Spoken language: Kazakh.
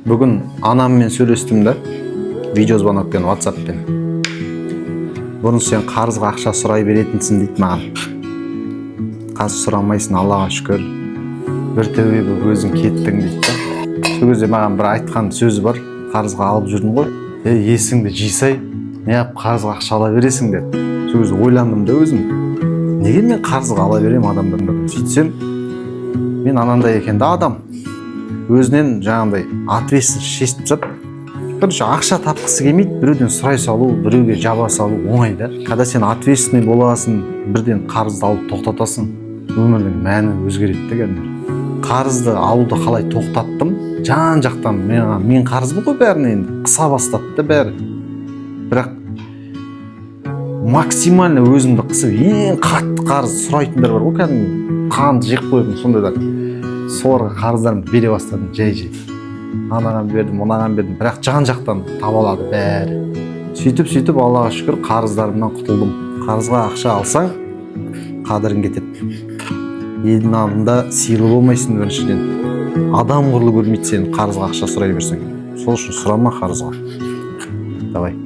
Бүгін анаммен сөйлестім да, видеозвонокпен, WhatsAppпен. Бұрын сен қарызға ақша сұрай беретінсің дейді маған. Қазір сұрамайсың, Аллаға шүкір. Бір тәубе болып өзің кеттің дейді. Сол кезде маған бір айтқан сөзі бар. Қарызға алып жүрдім ғой. Есіңді жисай, неғып қарызға ақша ала бересің деп. Сол кезде ойландым да өзім. Неге мен қарызға ала берем адамдардан? Сөйтсем, мен анандай екен да адам. Өзінен жаңағындай ответственность шешіп тастап, короче, ақша тапқысы келмейді, біреуден сұрай салу, біреуге жаба салу оңай да. Когда сен ответственный боласың, бірден қарызды алып тоқтатасың, өмірдің мәні өзгереді деген. Қарызды алуды қалай тоқтаттым? Жан-жақтан мен қарызбын ғой бәріне енді қыса бастады да бәрі. Бірақ максимально өзімді қысып, ең қатты қарыз сұрайтындар бар ғой, кәдімгі қанды жеп қойдым сондайлар. Соларға қарыздарымды бере бастадым жай-жай. Анаған бердім, мынаған бердім, бірақ жан-жақтан табалады бәрі. Сөйтіп Аллаға шүкір қарыздарымнан құтылдым. Қарызға ақша алсаң, қадірің кетеді. Елдің алдында сыйлы болмайсың біріншіден. Адам құрлы көрмейді сені қарызға ақша сұрай берсең. Сол үшін сұрама қарызға. Давай.